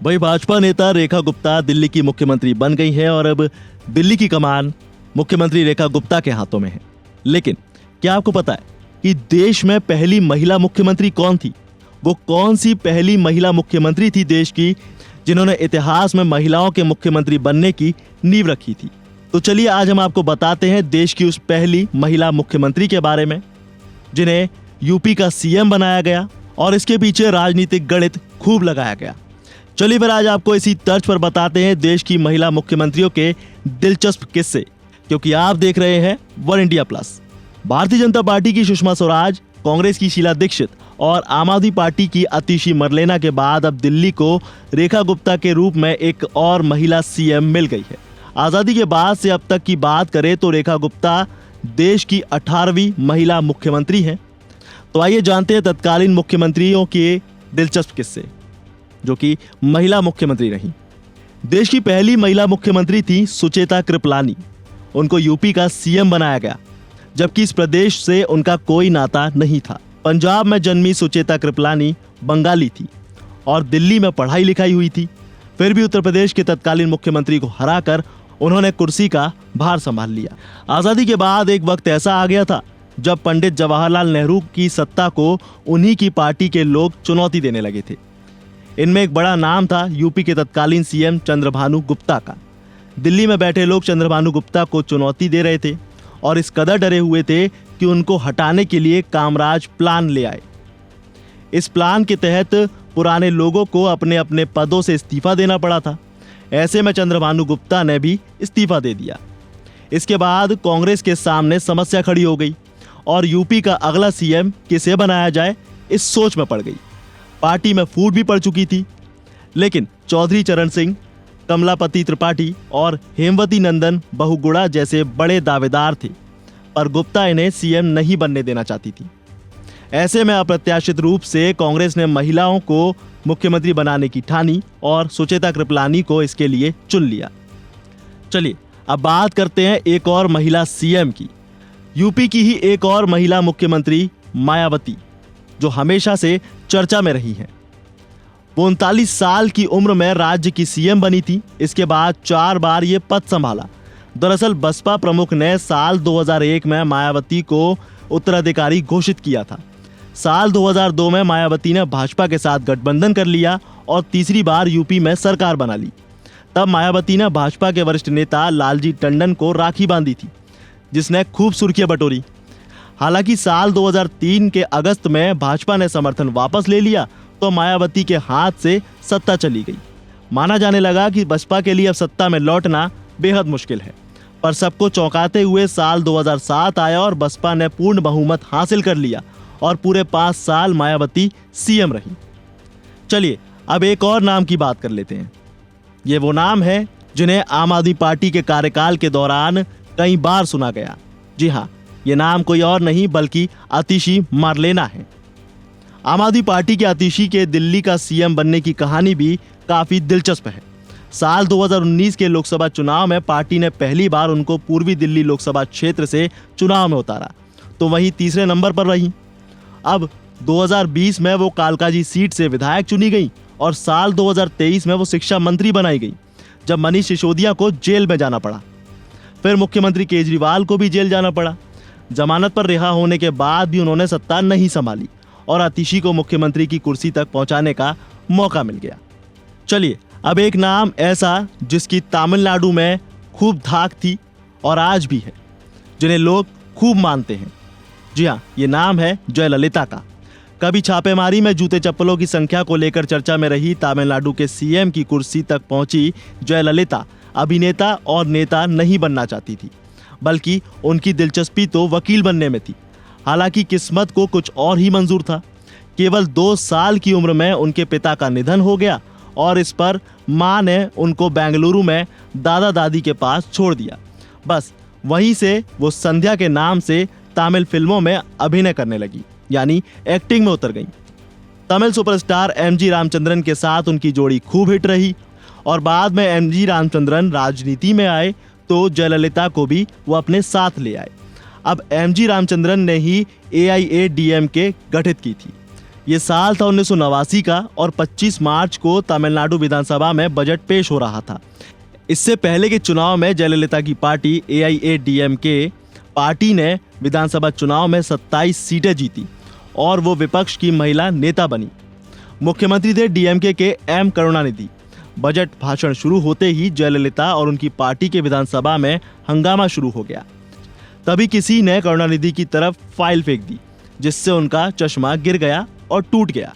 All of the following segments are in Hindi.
वही भाजपा नेता रेखा गुप्ता दिल्ली की मुख्यमंत्री बन गई है और अब दिल्ली की कमान मुख्यमंत्री रेखा गुप्ता के हाथों में है। लेकिन क्या आपको पता है कि देश में पहली महिला मुख्यमंत्री कौन थी? वो कौन सी पहली महिला मुख्यमंत्री थी देश की जिन्होंने इतिहास में महिलाओं के मुख्यमंत्री बनने की नींव रखी थी? तो चलिए आज हम आपको बताते हैं देश की उस पहली महिला मुख्यमंत्री के बारे में जिन्हें यूपी का सीएम बनाया गया और इसके पीछे राजनीतिक गणित खूब लगाया गया। चलिए फिर आज आपको इसी तर्ज पर बताते हैं देश की महिला मुख्यमंत्रियों के दिलचस्प किस्से, क्योंकि आप देख रहे हैं one India plus. Bharatiya Janata party की सुषमा स्वराज, कांग्रेस की शीला दीक्षित और आम आदमी पार्टी की आतिशी मरलेना के बाद अब दिल्ली को रेखा गुप्ता के रूप में एक और महिला सीएम मिल गई है। आजादी के बाद से अब तक की बात करें तो रेखा गुप्ता देश की 18वीं महिला मुख्यमंत्री हैं। तो आइए जानते हैं तत्कालीन मुख्यमंत्रियों के दिलचस्प किस्से जो कि महिला मुख्यमंत्री रही। देश की पहली महिला मुख्यमंत्री थी सुचेता कृपलानी। उनको यूपी का सीएम बनाया गया, जबकि इस प्रदेश से उनका कोई नाता नहीं था। पंजाब में जन्मी सुचेता कृपलानी बंगाली थी और दिल्ली में पढ़ाई लिखाई हुई थी। फिर भी उत्तर प्रदेश के तत्कालीन मुख्यमंत्री को हराकर उन्होंने कुर्सी का भार संभाल लिया। आजादी के बाद एक वक्त ऐसा आ गया था जब पंडित जवाहरलाल नेहरू की सत्ता को उन्हीं की पार्टी के लोग चुनौती देने लगे थे। इनमें एक बड़ा नाम था यूपी के तत्कालीन सीएम चंद्रभानु गुप्ता का। दिल्ली में बैठे लोग चंद्रभानु गुप्ता को चुनौती दे रहे थे और इस कदर डरे हुए थे कि उनको हटाने के लिए कामराज प्लान ले आए। इस प्लान के तहत पुराने लोगों को अपने अपने पदों से इस्तीफा देना पड़ा था। ऐसे में चंद्रभानु गुप्ता ने भी इस्तीफा दे दिया। इसके बाद कांग्रेस के सामने समस्या खड़ी हो गई और यूपी का अगला सीएम किसे बनाया जाए इस सोच में पड़ गई। पार्टी में फूट भी पड़ चुकी थी, लेकिन चौधरी चरण सिंह, कमलापति त्रिपाठी और हेमवती नंदन बहुगुणा जैसे बड़े दावेदार थे, पर गुप्ता इन्हें सीएम नहीं बनने देना चाहती थी। ऐसे में अप्रत्याशित रूप से कांग्रेस ने महिलाओं को मुख्यमंत्री बनाने की ठानी और सुचेता कृपलानी को इसके लिए चुन लिया। चलिए अब बात करते हैं एक और महिला सीएम की। यूपी की ही एक और महिला मुख्यमंत्री मायावती, जो हमेशा से चर्चा में रही हैं। वो 39 साल की उम्र में राज्य की सीएम बनी थी। इसके बाद 4 बार ये पद संभाला। दरअसल बसपा प्रमुख ने साल 2001 में मायावती को उत्तराधिकारी घोषित किया था। साल 2002 में मायावती ने भाजपा के साथ गठबंधन कर लिया और तीसरी बार यूपी में सरकार बना ली। तब मायावती ने भाजपा के वरिष्ठ नेता लालजी टंडन को राखी बांधी थी, जिसने खूब सुर्खियां बटोरी। हालांकि साल 2003 के अगस्त में भाजपा ने समर्थन वापस ले लिया तो मायावती के हाथ से सत्ता चली गई। माना जाने लगा कि बसपा के लिए अब सत्ता में लौटना बेहद मुश्किल है, पर सबको चौंकाते हुए साल 2007 आया और बसपा ने पूर्ण बहुमत हासिल कर लिया और पूरे 5 साल मायावती सीएम रही। चलिए अब एक और नाम की बात कर लेते हैं। ये वो नाम है जिन्हें आम आदमी पार्टी के कार्यकाल के दौरान कई बार सुना गया। जी हाँ, ये नाम कोई और नहीं बल्कि आतिशी मरलेना है। आम आदमी पार्टी के आतिशी के दिल्ली का सीएम बनने की कहानी भी काफी दिलचस्प है। साल 2019 के लोकसभा चुनाव में पार्टी ने पहली बार उनको पूर्वी दिल्ली लोकसभा क्षेत्र से चुनाव में उतारा, तो वहीं तीसरे नंबर पर रही। अब 2020 में वो कालकाजी सीट से विधायक चुनी गई और साल 2023 में वो शिक्षा मंत्री बनाई गई, जब मनीष सिसोदिया को जेल में जाना पड़ा। फिर मुख्यमंत्री केजरीवाल को भी जेल जाना पड़ा। जमानत पर रिहा होने के बाद भी उन्होंने सत्ता नहीं संभाली और आतिशी को मुख्यमंत्री की कुर्सी तक पहुंचाने का मौका मिल गया। चलिए अब एक नाम ऐसा जिसकी तमिलनाडु में खूब धाक थी और आज भी है, जिन्हें लोग खूब मानते हैं। जी हाँ, ये नाम है जयललिता का। कभी छापेमारी में जूते चप्पलों की संख्या को लेकर चर्चा में रही तमिलनाडु के सीएम की कुर्सी तक पहुंची जयललिता अभिनेता और नेता नहीं बनना चाहती थी, बल्कि उनकी दिलचस्पी तो वकील बनने में थी। हालांकि किस्मत को कुछ और ही मंजूर था। केवल 2 साल की उम्र में उनके पिता का निधन हो गया और इस पर मां ने उनको बेंगलुरु में दादा दादी के पास छोड़ दिया। बस वहीं से वो संध्या के नाम से तमिल फिल्मों में अभिनय करने लगी, यानी एक्टिंग में उतर गई। तमिल सुपरस्टार एमजी रामचंद्रन के साथ उनकी जोड़ी खूब हिट रही और बाद में एमजी रामचंद्रन राजनीति में आए तो जयललिता को भी वो अपने साथ ले आए। अब एमजी रामचंद्रन ने ही AIADMK गठित की थी। ये साल था 1989 का और 25 मार्च को तमिलनाडु विधानसभा में बजट पेश हो रहा था। इससे पहले के चुनाव में जयललिता की पार्टी AIADMK पार्टी ने विधानसभा चुनाव में 27 सीटें जीती और वो विपक्ष की महिला नेता बनी। मुख्यमंत्री थे DMK के M करुणानिधि। बजट भाषण शुरू होते ही जयललिता और उनकी पार्टी के विधानसभा में हंगामा शुरू हो गया। तभी किसी ने करुणानिधि की तरफ फाइल फेंक दी, जिससे उनका चश्मा गिर गया और टूट गया।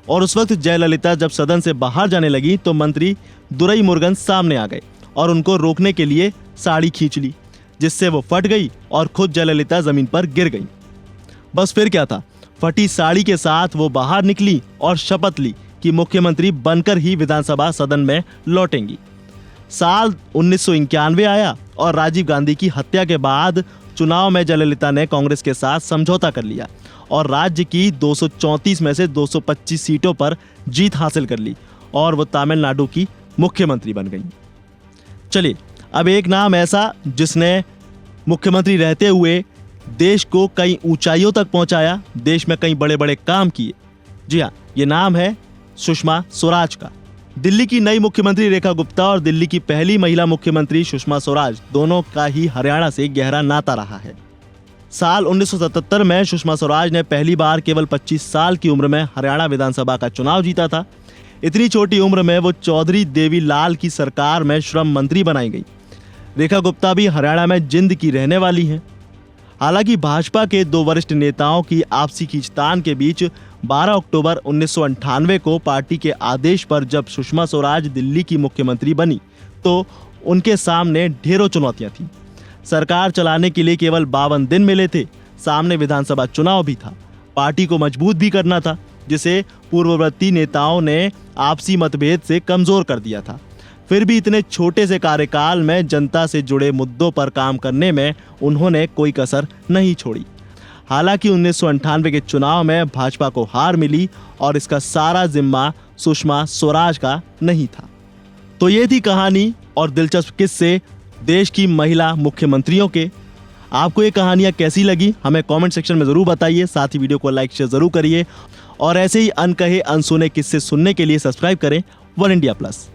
और उस वक्त जयललिता जब सदन से बाहर जाने लगी तो मंत्री दुराईमुरुगन सामने आ गए और उनको रोकने के लिए साड़ी खींच ली, जिससे वो फट गई और खुद जयललिता जमीन पर गिर गई। बस फिर क्या था, फटी साड़ी के साथ वो बाहर निकली और शपथ ली कि मुख्यमंत्री बनकर ही विधानसभा सदन में लौटेंगी। साल 1991 आया और राजीव गांधी की हत्या के बाद चुनाव में जयललिता ने कांग्रेस के साथ समझौता कर लिया और राज्य की 234 में से 225 सीटों पर जीत हासिल कर ली और वो तमिलनाडु की मुख्यमंत्री बन गई। चलिए, अब एक नाम ऐसा जिसने मुख्यमंत्री रहते हुए देश को कई ऊंचाइयों तक पहुंचाया, देश में कई बड़े बड़े काम किए। जी हाँ, ये नाम है सुषमा स्वराज का। दिल्ली की नई मुख्यमंत्री रेखा गुप्ता और दिल्ली की पहली महिला मुख्यमंत्री सुषमा स्वराज दोनों का ही हरियाणा से गहरा नाता रहा है। साल 1977 में सुषमा स्वराज ने पहली बार केवल 25 साल की उम्र में हरियाणा विधानसभा का चुनाव जीता था। इतनी छोटी उम्र में वो चौधरी देवी लाल की सरकार में श्रम मंत्री बनाई गई। रेखा गुप्ता भी हरियाणा में जिंद की रहने वाली हैं। हालांकि भाजपा के दो वरिष्ठ नेताओं की आपसी खींचतान के बीच 12 अक्टूबर 1998 को पार्टी के आदेश पर जब सुषमा स्वराज दिल्ली की मुख्यमंत्री बनी तो उनके सामने ढेरों चुनौतियां थीं। सरकार चलाने के लिए केवल 52 दिन मिले थे, सामने विधानसभा चुनाव भी था, पार्टी को मजबूत भी करना था, जिसे पूर्ववर्ती नेताओं ने आपसी मतभेद से कमजोर कर दिया था। फिर भी इतने छोटे से कार्यकाल में जनता से जुड़े मुद्दों पर काम करने में उन्होंने कोई कसर नहीं छोड़ी। हालांकि 1998 के चुनाव में भाजपा को हार मिली और इसका सारा जिम्मा सुषमा स्वराज का नहीं था। तो ये थी कहानी और दिलचस्प किस्से देश की महिला मुख्यमंत्रियों के। आपको ये कहानियां कैसी लगी हमें कमेंट सेक्शन में जरूर बताइए। साथ ही वीडियो को लाइक शेयर जरूर करिए और ऐसे ही अनकहे अनसुने किस्से सुनने के लिए सब्सक्राइब करें वन इंडिया प्लस।